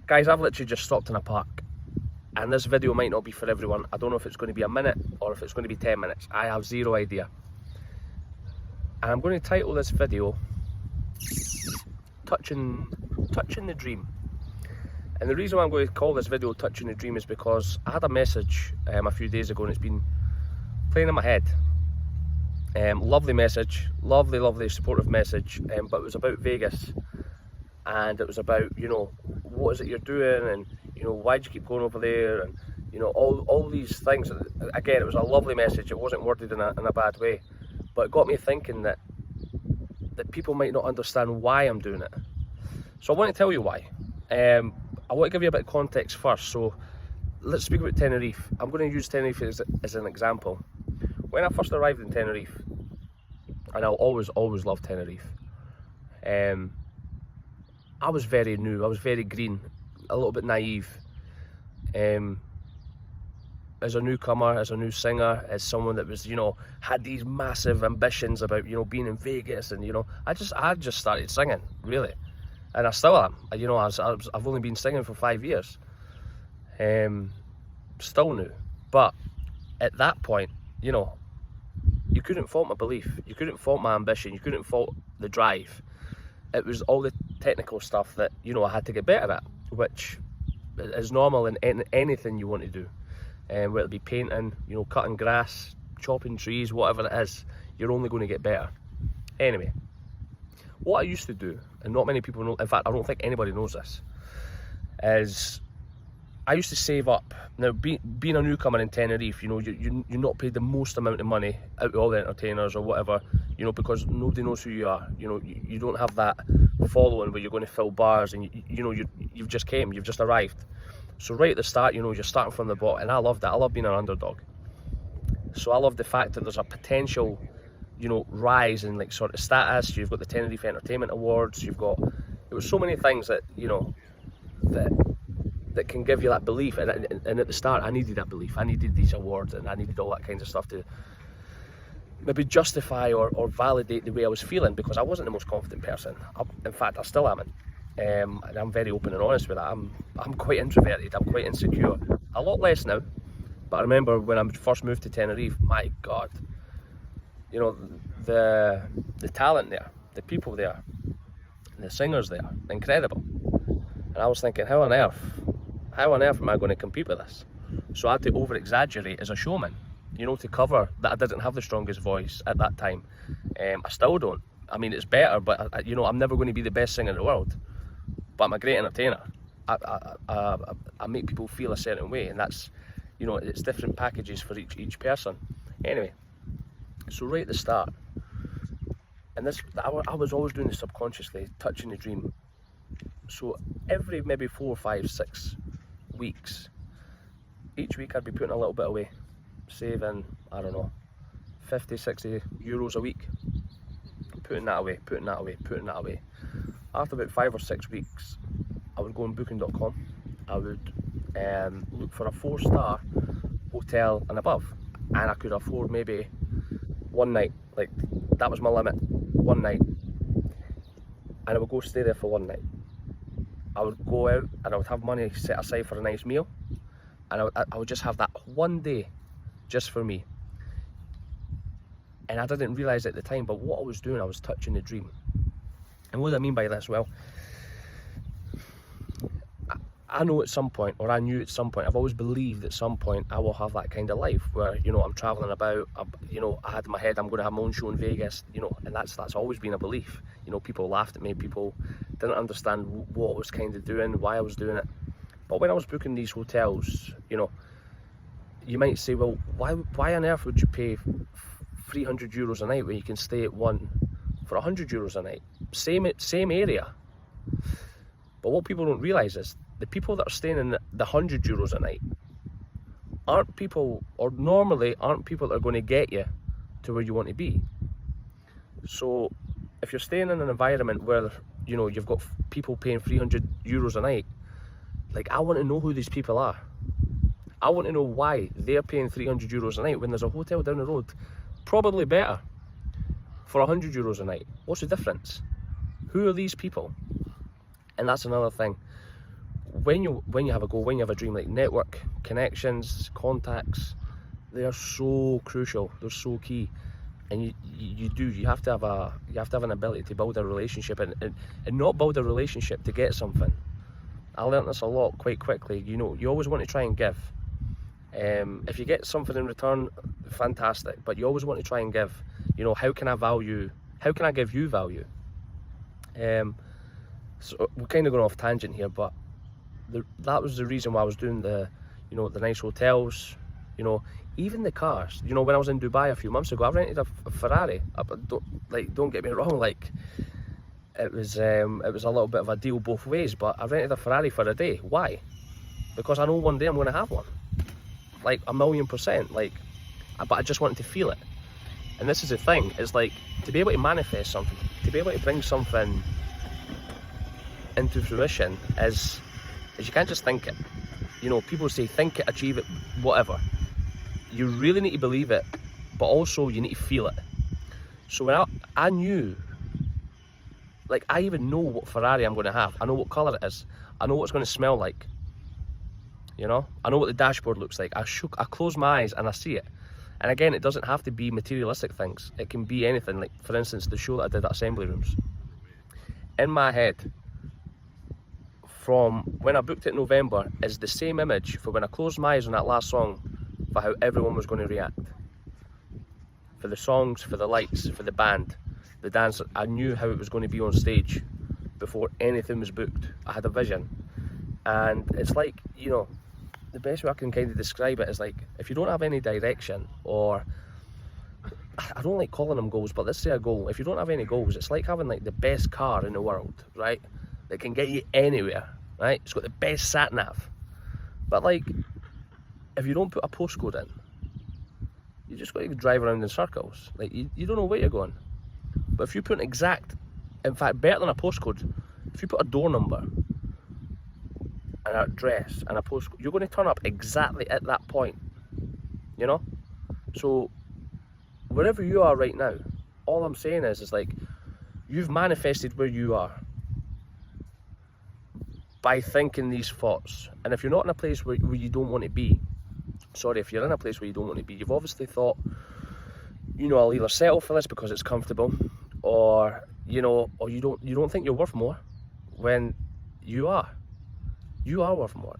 Guys, I've literally just stopped in a park, and this video might not be for everyone. I don't know if it's going to be a minute or if it's going to be 10 minutes. I have zero idea. And I'm going to title this video Touching the Dream. And the reason why I'm going to call this video Touching the Dream is because I had a message a few days ago, and it's been playing in my head. Lovely message, lovely supportive message, but it was about Vegas, and it was about, you know, what is it you're doing, and, you know, why do you keep going over there, and, you know, all these things. Again, it was a lovely message. It wasn't worded in a bad way, but it got me thinking that people might not understand why I'm doing it. So I want to tell you why. I want to give you a bit of context first. So let's speak about Tenerife. I'm going to use Tenerife as an example. When I first arrived in Tenerife, and I'll always love Tenerife, I was very new, I was very green, a little bit naive. As a newcomer, as a new singer, as someone that was, you know, had these massive ambitions about, you know, being in Vegas, and, you know, I just started singing, really. And I still am. You know, I've only been singing for 5 years. Still new. But at that point, you know, you couldn't fault my belief. You couldn't fault my ambition. You couldn't fault the drive. It was all the technical stuff that, you know, I had to get better at, which is normal in anything you want to do. Whether it be painting, you know, cutting grass, chopping trees, whatever it is, you're only going to get better. Anyway, what I used to do, and not many people know, in fact I don't think anybody knows this, is I used to save up. Now, being a newcomer in Tenerife, you know, you're not paid the most amount of money out of all the entertainers or whatever, you know, because nobody knows who you are. You know, you don't have that following where you're going to fill bars, and you know, you've just came, you've just arrived. So right at the start, you know, you're starting from the bottom, and I love that. I love being an underdog. So I love the fact that there's a potential, you know, rise in, like, sort of status. You've got the Tenerife Entertainment Awards. You've got, there was so many things that, you know, that can give you that belief. And at the start, I needed that belief. I needed these awards, and I needed all that kind of stuff to maybe justify or validate the way I was feeling, because I wasn't the most confident person. In fact, I still am. And I'm very open and honest with that. I'm quite introverted. I'm quite insecure. A lot less now. But I remember when I first moved to Tenerife, my God, you know, the talent there, the people there, the singers there, incredible. And I was thinking, how on earth am I going to compete with this? So I had to over-exaggerate as a showman, you know, to cover that I didn't have the strongest voice at that time. I still don't. I mean, it's better, but, you know, I'm never going to be the best singer in the world. But I'm a great entertainer. I make people feel a certain way, and that's, you know, it's different packages for each person. Anyway, so right at the start, and this, I was always doing this subconsciously, touching the dream. So every maybe 4, 5, 6 weeks, each week I'd be putting a little bit away, saving, I don't know, 50, 60 euros a week, putting that away. After about 5 or 6 weeks, I would go on booking.com. I would look for a 4-star hotel and above, and I could afford maybe one night. Like, that was my limit, one night. And I would go stay there for one night. I would go out and I would have money set aside for a nice meal, and I would just have that one day just for me. And I didn't realise at the time, but what I was doing, I was touching the dream. And what do I mean by this? Well, I know at some point, or I knew at some point, I've always believed at some point I will have that kind of life where, you know, I'm travelling about, you know, I had in my head I'm going to have my own show in Vegas, you know, and that's always been a belief. You know, people laughed at me, people didn't understand what I was kind of doing, why I was doing it. But when I was booking these hotels, you know, you might say, well, why on earth would you pay 300 euros a night when you can stay at one for 100 euros a night? Same area. But what people don't realise is the people that are staying in the 100 euros a night aren't people, or normally aren't people that are going to get you to where you want to be. So if you're staying in an environment where, you know, you've got people paying 300 euros a night, like, I want to know who these people are. I want to know why they're paying 300 euros a night when there's a hotel down the road, probably better, for 100 euros a night. What's the difference? Who are these people? And that's another thing. when you have a goal, when you have a dream, like network, connections, contacts, they are so crucial. They're so key. And you have to have an ability to build a relationship, and not build a relationship to get something. I learned this a lot quite quickly. You know, you always want to try and give. If you get something in return, fantastic. But you always want to try and give. You know, how can I give you value? So we're kind of going off tangent here, but that was the reason why I was doing the nice hotels, you know, even the cars. You know, when I was in Dubai a few months ago, I rented a Ferrari. Don't get me wrong, like it was a little bit of a deal both ways, but I rented a Ferrari for a day. Why? Because I know one day I'm going to have one, like 1,000,000%. Like, but I just wanted to feel it. And this is the thing, is like, to be able to manifest something, to be able to bring something into fruition, is you can't just think it. You know, people say think it, achieve it, whatever. You really need to believe it, but also you need to feel it. So when I knew, like, I even know what Ferrari I'm going to have. I know what colour it is. I know what it's going to smell like. You know, I know what the dashboard looks like. I close my eyes and I see it. And again, it doesn't have to be materialistic things. It can be anything. Like, for instance, the show that I did at Assembly Rooms. In my head, from when I booked it in November, is the same image for when I closed my eyes on that last song, for how everyone was going to react. For the songs, for the lights, for the band, the dance. I knew how it was going to be on stage before anything was booked. I had a vision. And it's like, you know, the best way I can kind of describe it is like, if you don't have any direction, or I don't like calling them goals, but let's say a goal. If you don't have any goals, it's like having like the best car in the world, right? That can get you anywhere, right? It's got the best sat nav. But like, if you don't put a postcode in, you just got to drive around in circles. Like, you don't know where you're going. But if you put an exact, in fact, better than a postcode, if you put a door number, an address and a postcode, you're going to turn up exactly at that point, you know? So wherever you are right now, all I'm saying is like, you've manifested where you are by thinking these thoughts. And if you're not in a place where you don't want to be, if you're in a place where you don't want to be, you've obviously thought, you know, I'll either settle for this because it's comfortable, or, you know, or you don't think you're worth more, when you are. You are worth more.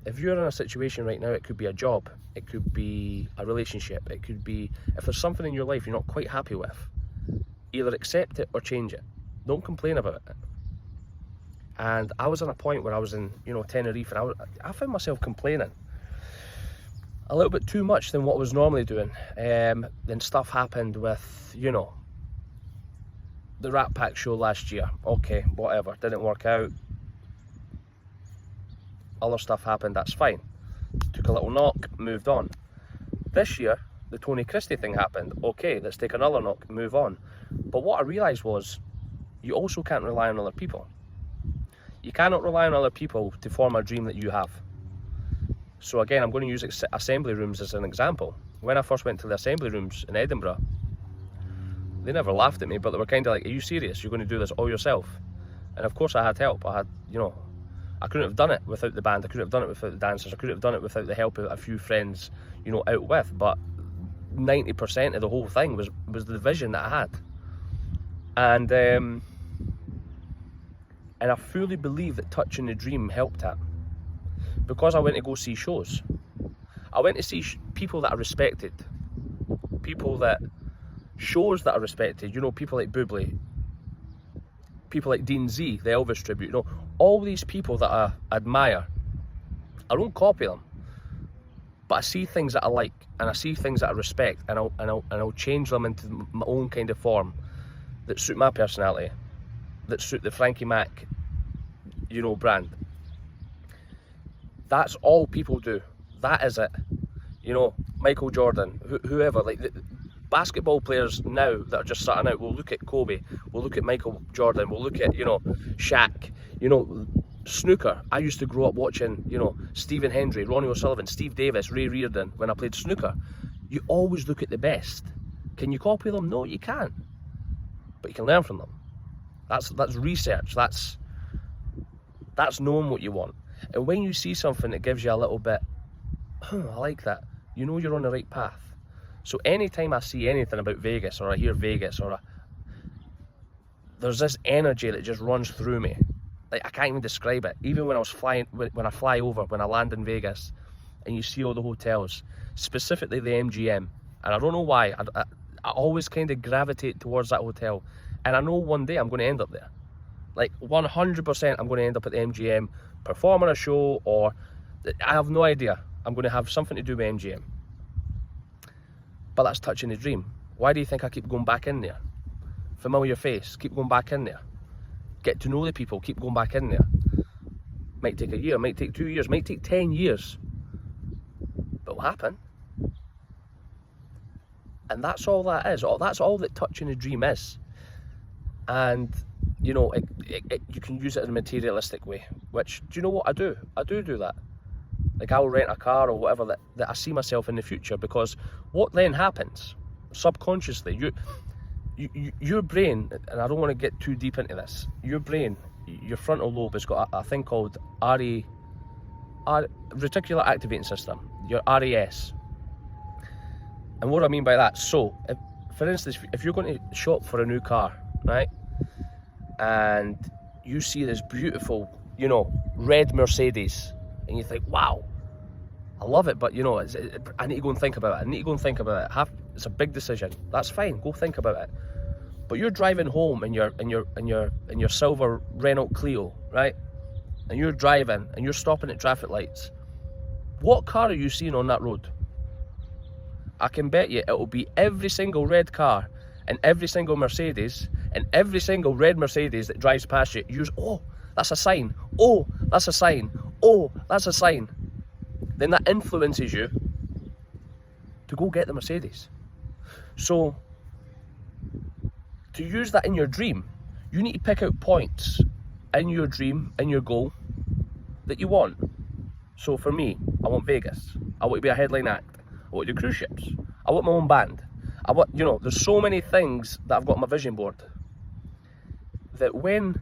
If you're in a situation right now, it could be a job, it could be a relationship, it could be, if there's something in your life you're not quite happy with, either accept it or change it. Don't complain about it. And I was at a point where I was in, you know, Tenerife, and I found myself complaining a little bit too much than what I was normally doing. Then stuff happened with, you know, the Rat Pack show last year. Okay, whatever, didn't work out. Other stuff happened, that's fine. Took a little knock, moved on. This year, the Tony Christie thing happened. Okay, let's take another knock, move on. But what I realised was, you also can't rely on other people. You cannot rely on other people to form a dream that you have. So again, I'm going to use Assembly Rooms as an example. When I first went to the Assembly Rooms in Edinburgh, they never laughed at me, but they were kind of like, are you serious? You're going to do this all yourself? And of course I had help. I had, you know, I couldn't have done it without the band, I couldn't have done it without the dancers, I couldn't have done it without the help of a few friends, you know, out with. But 90% of the whole thing was the vision that I had. And I fully believe that touching the dream helped that. Because I went to go see shows. I went to see people that I respected. Shows that I respected, you know, people like Bublé, people like Dean Z, the Elvis tribute, you know, all these people that I admire. I don't copy them, but I see things that I like, and I see things that I respect, and I'll change them into my own kind of form that suit my personality, that suit the Frankie Mack, you know, brand. That's all people do. That is it. You know, Michael Jordan, whoever, like basketball players now that are just starting out, we'll look at Kobe, we'll look at Michael Jordan, we'll look at, you know, Shaq, you know, snooker. I used to grow up watching, you know, Stephen Hendry, Ronnie O'Sullivan, Steve Davis, Ray Reardon when I played snooker. You always look at the best. Can you copy them? No, you can't. But you can learn from them. That's research. That's That's knowing what you want. And when you see something that gives you a little bit, I like that, you know you're on the right path. So anytime I see anything about Vegas, or I hear Vegas, there's this energy that just runs through me. Like, I can't even describe it. Even when I fly over, when I land in Vegas, and you see all the hotels, specifically the MGM, and I don't know why, I always kind of gravitate towards that hotel, and I know one day I'm going to end up there. Like 100% I'm going to end up at the MGM, performing a show, or I have no idea. I'm going to have something to do with MGM. But that's touching the dream. Why do you think I keep going back in there? Familiar face, keep going back in there. Get to know the people, keep going back in there. Might take a year, might take 2 years, might take 10 years. But it'll happen. And that's all that is. That's all that touching the dream is. And, you know, you can use it in a materialistic way. Which, do you know what I do? I do that. Like, I'll rent a car or whatever that I see myself in the future. Because what then happens, subconsciously, your brain, and I don't want to get too deep into this, your brain, your frontal lobe has got a thing called reticular activating system, your RAS. And what I mean by that, so, for instance, if you're going to shop for a new car, right, and you see this beautiful, you know, red Mercedes, and you think, wow, I love it, but, you know, I need to go and think about it. It's a big decision. That's fine. Go think about it. But you're driving home in your silver Renault Clio, right? And you're driving and you're stopping at traffic lights. What car are you seeing on that road? I can bet you it will be every single red car and every single Mercedes and every single red Mercedes that drives past you. Oh, that's a sign. Oh, that's a sign. Oh, that's a sign. Then that influences you to go get the Mercedes. So, to use that in your dream, you need to pick out points in your dream, in your goal, that you want. So for me, I want Vegas. I want to be a headline act. I want to do cruise ships. I want my own band. I want, you know, there's so many things that I've got on my vision board that when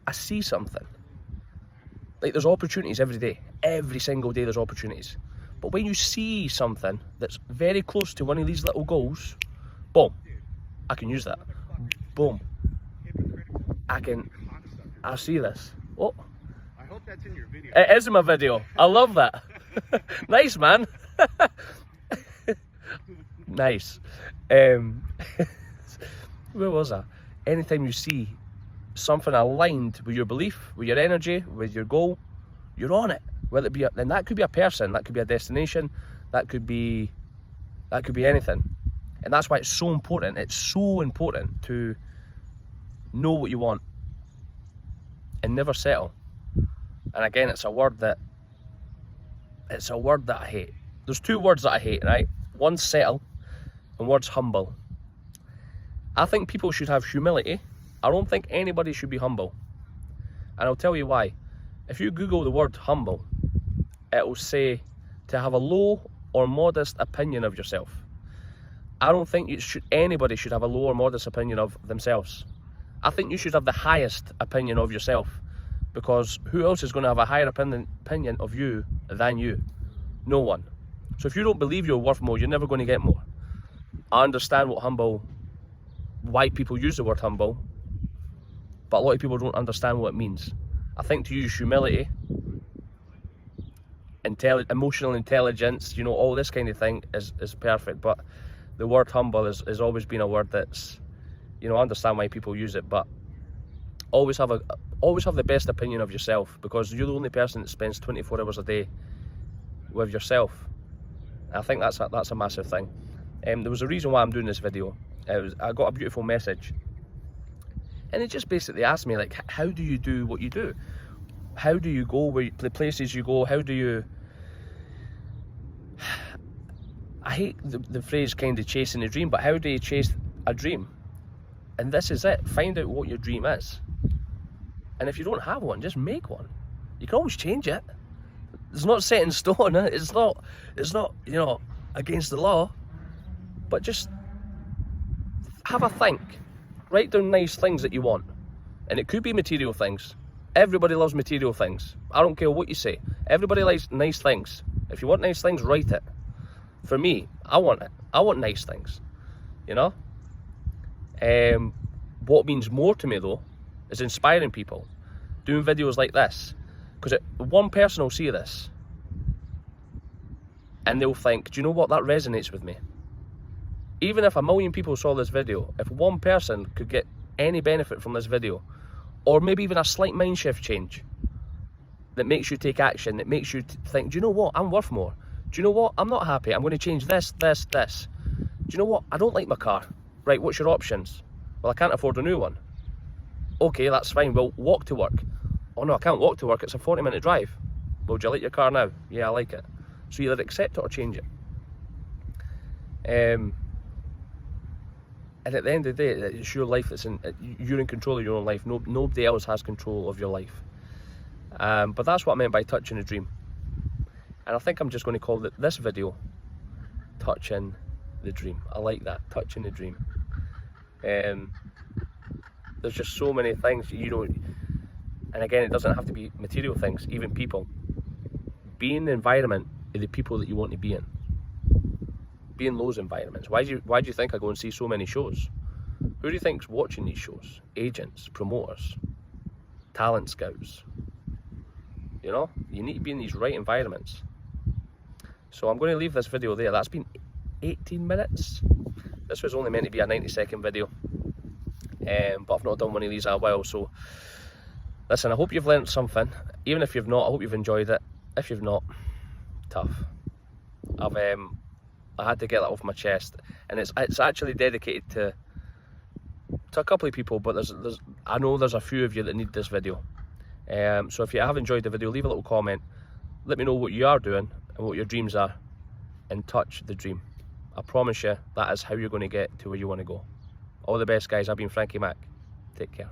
I see something, like, there's opportunities every day. Every single day there's opportunities. But when you see something that's very close to one of these little goals, boom, I can use that. Boom. I see this. Oh. I hope that's in your video. It is in my video. I love that. Nice, man. Nice. Where was I? Anytime you see something aligned with your belief, with your energy, with your goal, you're on it. Whether it be then that could be a person, that could be a destination, that could be anything. And that's why it's so important. It's so important to know what you want and never settle. And again, it's a word that I hate. There's two words that I hate, right? One's settle and one's humble. I think people should have humility. I don't think anybody should be humble. And I'll tell you why. If you Google the word humble, it will say to have a low or modest opinion of yourself. I don't think anybody should have a low or modest opinion of themselves. I think you should have the highest opinion of yourself, because who else is going to have a higher opinion of you than you? No one. So if you don't believe you're worth more, you're never going to get more. I understand why people use the word humble, but a lot of people don't understand what it means. I think to use humility, emotional intelligence, you know, all this kind of thing is perfect, but the word humble has always been a word that's, you know, I understand why people use it, but always have the best opinion of yourself, because you're the only person that spends 24 hours a day with yourself. I think that's a massive thing. There was a reason why I'm doing this video. I got a beautiful message, and it just basically asked me, like, how do you do what you do? How do you go the places you go? How do you... I hate the phrase kind of chasing a dream, but how do you chase a dream? And this is it. Find out what your dream is. And if you don't have one, just make one. You can always change it. It's not set in stone. It's not, you know, against the law. But just have a think. Write down nice things that you want. And it could be material things. Everybody loves material things. I don't care what you say. Everybody likes nice things. If you want nice things, write it. For me, I want it. I want nice things, you know? What means more to me though is inspiring people, doing videos like this, because one person will see this and they'll think, do you know what, that resonates with me. Even if 1 million people saw this video, if one person could get any benefit from this video, or maybe even a slight mind shift change that makes you take action, that makes you think, do you know what, I'm worth more. Do you know what, I'm not happy, I'm going to change this, this, this. Do you know what, I don't like my car. Right, what's your options? Well, I can't afford a new one. Okay, that's fine, well, walk to work. Oh no, I can't walk to work, it's a 40-minute drive. Well, do you like your car now? Yeah, I like it. So either accept it or change it. And at the end of the day, it's your life you're in control of your own life. Nobody else has control of your life. But that's what I meant by touching a dream. And I think I'm just going to call this video Touching the Dream. I like that, touching the dream. There's just so many things, you know, and again, it doesn't have to be material things, even people. Be in the environment of the people that you want to be in. Be in those environments. Why do you think I go and see so many shows? Who do you think's watching these shows? Agents, promoters, talent scouts. You know, you need to be in these right environments. So I'm going to leave this video there. That's been 18 minutes. This was only meant to be a 90-second video, but I've not done one of these in a while. So listen, I hope you've learned something. Even if you've not, I hope you've enjoyed it. If you've not, tough. I had to get that off my chest, and it's actually dedicated to a couple of people, but I know there's a few of you that need this video. So if you have enjoyed the video, leave a little comment. Let me know what you are doing and what your dreams are, and touch the dream. I promise you that is how you're going to get to where you want to go. All the best, guys. I've been Frankie Mack. Take care.